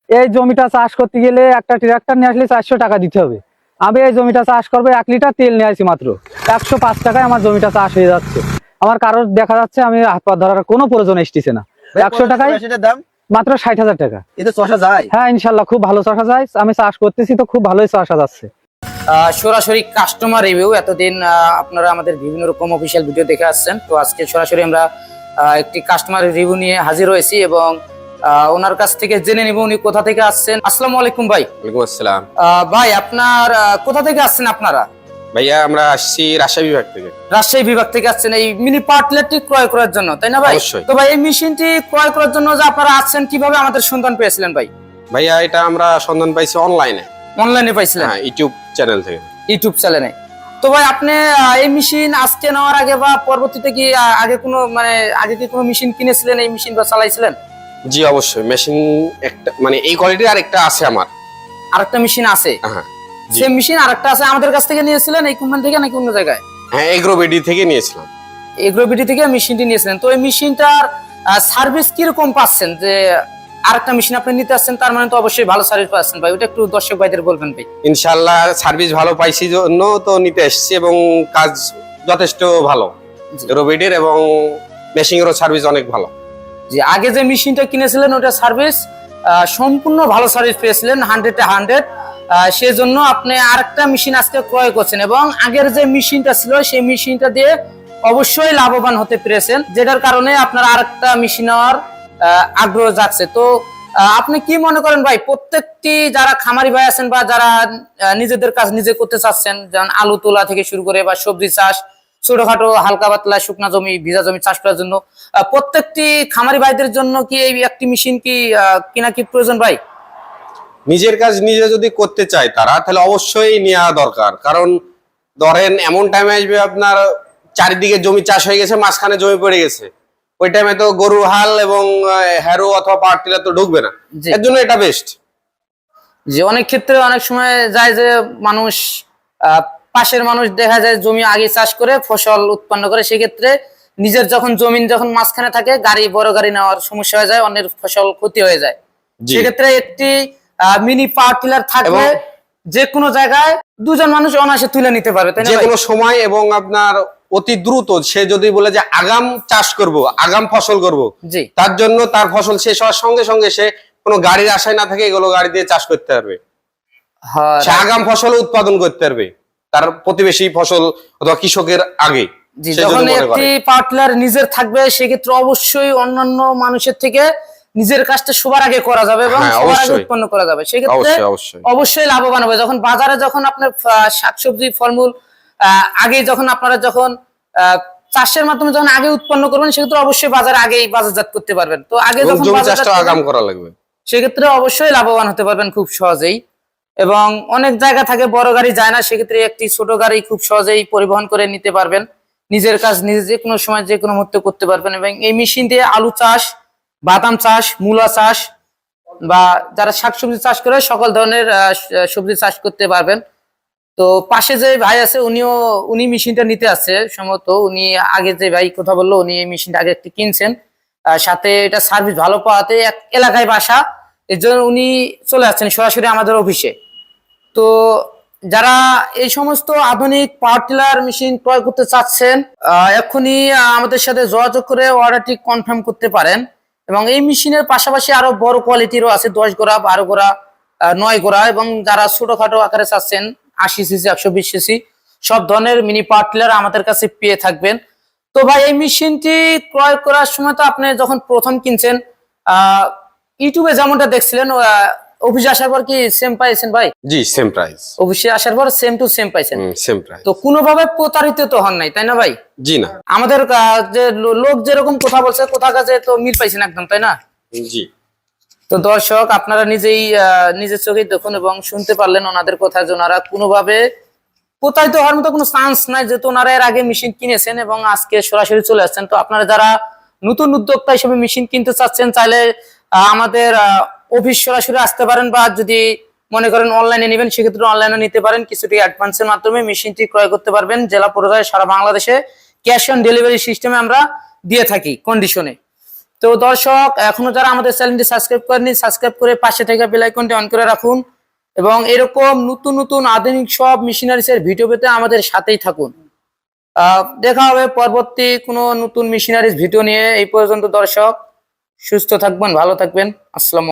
এই জমিটা চাষ করতে গেলে একটা ট্রাক্টর নিয়ে আসলে 400 টাকা দিতে হবে। আমি এই জমিটা চাষ করবো 1 লিটার তেল নিয়ে আসি মাত্র 105 টাকায় আমার জমিটা চাষ হয়ে যাচ্ছে। আমার কারোর দেখা যাচ্ছে আমি হাত পা ধরার কোনো প্রয়োজন এসেছে না। 100 টাকায় দাম মাত্র 60,000 টাকা। এটা চষা যায়? হ্যাঁ ইনশাল্লাহ খুব ভালো চষা যায়। আমি চাষ করতেছি তো খুব ভালোই চষা যাচ্ছে। সরাসরি কাস্টমার রিভিউ। এতদিন আপনারা আমাদের বিভিন্ন রকম অফিসিয়াল ভিডিও দেখে আসছেন, তো আজকে সরাসরি আমরা একটি কাস্টমার রিভিউ নিয়ে হাজির হয়েছি এবং ওনার কাছ থেকে জেনে নিব উনি কোথা থেকে আসছেন। আসসালামু আলাইকুম ভাই। ওয়ালাইকুম আসসালাম। ভাই আপনার কোথা থেকে আসছেন আপনারা? ভাইয়া আমরা আসছি রাজশাহী বিভাগ থেকে। রাজশাহী বিভাগ থেকে আসছেন এই মিনি পার্টলারটি ক্রয় করার জন্য, তাই না ভাই? অবশ্যই। তো ভাই এই মেশিনটি ক্রয় করার জন্য যে আপনারা আসছেন, কিভাবে আমাদের সন্ধান পেয়েছিলেন ভাই? ভাইয়া এটা আমরা সন্ধান পাইছি অনলাইনে পাইছিলেন? হ্যাঁ, ইউটিউব চ্যানেল থেকে। ইউটিউব চ্যানেলে। তো ভাই আপনি এই মেশিন আজকে নেওয়ার আগে বা পরবর্তীতে কি আগে কি কোনো মেশিন কিনেছিলেন, এই মেশিন বা চালাইছিলেন? জি অবশ্যই। মেশিন একটা এই কোয়ালিটির আরেকটা আছে আমার। আরেকটা মেশিন আছে? হ্যাঁ জি। সেম মেশিন আরেকটা আছে। আমাদের কাছ থেকে নিয়েছিলেন এই কোম্পানি থেকে নাকি অন্য জায়গায়? হ্যাঁ, এগ্রোবেডি থেকে নিয়েছিলাম। এগ্রোবিডি থেকে মেশিনটি নিয়েছিলেন। তো এই মেশিনটার সার্ভিস কিরকম পাচ্ছেন? যে আরেকটা মেশিন আপনি নিতে আসছেন, তার মানে তো অবশ্যই ভালো সার্ভিস পাচ্ছেন ভাই। ওটা একটু দর্শক ভাইদের বলবেন ভাই। ইনশাআল্লাহ সার্ভিস ভালো পাইছি জন্য তো নিতে এসেছি এবং কাজ যথেষ্ট ভালো এগ্রোবেডির, এবং মেশিনেরও সার্ভিস অনেক ভালো। যে আগে যে মেশিনটা কিনেছিলেন ওটা সার্ভিস সম্পূর্ণ ভালো সার্ভিস পেয়েছিলেন, 100-এ 100। সেজন্য আপনি আরেকটা মেশিন আজকে ক্রয় করছেন এবং আগের যে মেশিনটা ছিল সেই মেশিনটা দিয়ে অবশ্যই লাভবান হতে পেরেছেন, যেটার কারণে আপনার আরেকটা মেশিন নেওয়ার আগ্রহ যাচ্ছে। তো আপনি কি মনে করেন ভাই, প্রত্যেকটি যারা খামারি ভাই আছেন বা যারা নিজেদের কাজ নিজে করতে চাচ্ছেন, যেমন আলু তোলা থেকে শুরু করে বা সবজি চাষ, ছোটখাটো হালকা পাতলা শুকনা জমি ভিজা জমি চাষ করার জন্য প্রত্যেকটি খামারি ভাইদের জন্য কি এই একটি মেশিন কি কিনা কি প্রয়োজন ভাই? নিজের কাজ নিজে যদি করতে চায় তারা, তাহলে অবশ্যই নেওয়া দরকার। কারণ ধরেন এমন টাইমে আসবে আপনার চারিদিকে জমি চাষ হয়ে গেছে, মাঝখানে জমি পড়ে গেছে, ওই টাইমে তো গরু হাল এবং হ্যারো অথবা পাওয়ার টিলার তো ঢুকবে না। এর জন্য এটা বেস্ট। যে অনেক ক্ষেত্রে অনেক সময় যায় যে মানুষ পাশের মানুষ দেখা যায় জমি আগে চাষ করে ফসল উৎপন্ন করে, সেক্ষেত্রে নিজের যখন জমিন যখন মাঝখানে থাকে, বড় গাড়ি নেওয়ার সমস্যা হয়ে যায়, অন্যের ফসল ক্ষতি হয়ে যায়। সেক্ষেত্রে একটি মিনি পাওয়ার টিলার থাকলে যে কোনো জায়গায় দুজন মানুষ অনায়াসে তুলে নিতে পারবে, তাই না? যে কোনো সময় এবং আপনার অতি দ্রুত। সে যদি বলে যে আগাম চাষ করব, আগাম ফসল করব, তার জন্য তার ফসল শেষ হওয়ার সঙ্গে সঙ্গে সে কোনো গাড়ির আশায় না থাকে এগুলো গাড়ি দিয়ে চাষ করতে পারবে। সে আগাম ফসল উৎপাদন করতে পারবে তার প্রতিবেশী ফসল অথবা কৃষকের আগে। যখন একটি পাওয়ার টিলার নিজের থাকবে, সেক্ষেত্রে অবশ্যই অন্যান্য মানুষের থেকে নিজের কাজটা সবার আগে করা যাবে এবং সবার আগে উৎপন্ন করা যাবে। সেক্ষেত্রে অবশ্যই লাভবান হবে। যখন বাজারে যখন আপনার শাকসবজি ফলমূল আগে যখন আপনারা যখন চাষের মাধ্যমে যখন আগে উৎপন্ন করবেন, সেক্ষেত্রে অবশ্যই বাজারে আগেই বাজারজাত করতে পারবেন। তো আগে যখন আগাম করা লাগবে, সেক্ষেত্রে অবশ্যই লাভবান হতে পারবেন খুব সহজেই। এবং অনেক জায়গা থাকে বড় গাড়ি যায় না, সেক্ষেত্রে একটি ছোট গাড়ি খুব সহজেই পরিবহন করে নিতে পারবেন। নিজের কাজ নিজে যে কোনো সময় যে কোনো মুহূর্তে করতে পারবেন। এবং এই মেশিন দিয়ে আলু চাষ, বাদাম চাষ, মূলা চাষ বা যারা শাকসবজি চাষ করে সকল ধরনের সবজি চাষ করতে পারবেন। তো পাশে যে ভাই আছে উনি মেশিনটা নিতে আসছে সম্ভবত। উনি আগে যে ভাই কথা বললো, উনি এই মেশিনটা আগে একটি কিনছেন, সাথে এটা সার্ভিস ভালো পাওয়াতে এক এলাকায় বাসা, এর জন্য উনি চলে আসছেন সরাসরি আমাদের অফিসে। তো যারা এই সমস্ত আধুনিক পাওয়ার টিলার মেশিন ক্রয় করতে চাচ্ছেন, এখনই আমাদের সাথে যোগাযোগ করে অর্ডারটি কনফার্ম করতে পারেন। এবং এই মেশিনের পাশাপাশি আরো বড় কোয়ালিটিরও আছে, 10 গোড়া, 12 গোড়া, 9 গোড়া। এবং যারা ছোটখাটো আকারে চাচ্ছেন 80 সিসি, 120 সিসি সব ধরনের মিনি পাওয়ার টিলার আমাদের কাছে পেয়ে থাকবেন। তো ভাই এই মেশিনটি ক্রয় করার সময় তো আপনি যখন প্রথম কিনছেন ইউটিউবে যেমনটা দেখছিলেন, অফিসে আসার পর কি সেম পাইছেন ভাই? জি সেম প্রাইস। অফিসে আসার পর সেম টু সেম পাইছেন? Same price. তো কোনোভাবে প্রতারিত তো হন নাই, তাই না ভাই? জি না। আমাদের যে লোক যেরকম কথা বলছে, কথা কাজে তো মিল পাইছেন একদম, তাই না? জি। তো দর্শক আপনারা নিজের চোখে দেখুন এবং শুনতে পারলেন ওনাদের কথা যে ওনারা কোনোভাবে প্রতারিত হওয়ার মতো কোনো চান্স নাই, যেহেতু ওনারা এর আগে মেশিন কিনেছেন এবং আজকে সরাসরি চলে আসছেন। তো আপনারা যারা নতুন উদ্যোক্তা হিসেবে মেশিন কিনতে চাচ্ছেন, চাইলে আমাদের অফিস সরাসরি আসতে পারেন, বা যদি মনে করেন অনলাইনে নেবেন, সেক্ষেত্রে অনলাইনে নিতে পারেন। কিছুটি অ্যাডভান্সের মাধ্যমে মেশিনটি ক্রয় করতে পারবেন। জেলা পর্যায়ে সারা বাংলাদেশে ক্যাশ অন ডেলিভারি সিস্টেমে আমরা দিয়ে থাকি কন্ডিশনে। তো দর্শক, এখনো যারা আমাদের চ্যানেলটি সাবস্ক্রাইব করেনি, সাবস্ক্রাইব করে পাশে থেকে বেল আইকনটি অন করে রাখুন এবং এরকম নতুন নতুন আধুনিক সব মেশিনারিজ এর ভিডিও পেতে আমাদের সাথেই থাকুন। দেখা হবে পরবর্তী কোনো নতুন মেশিনারিজ ভিডিও নিয়ে। এই পর্যন্ত দর্শক, সুস্থ থাকবেন, ভালো থাকবেন। আসসালামু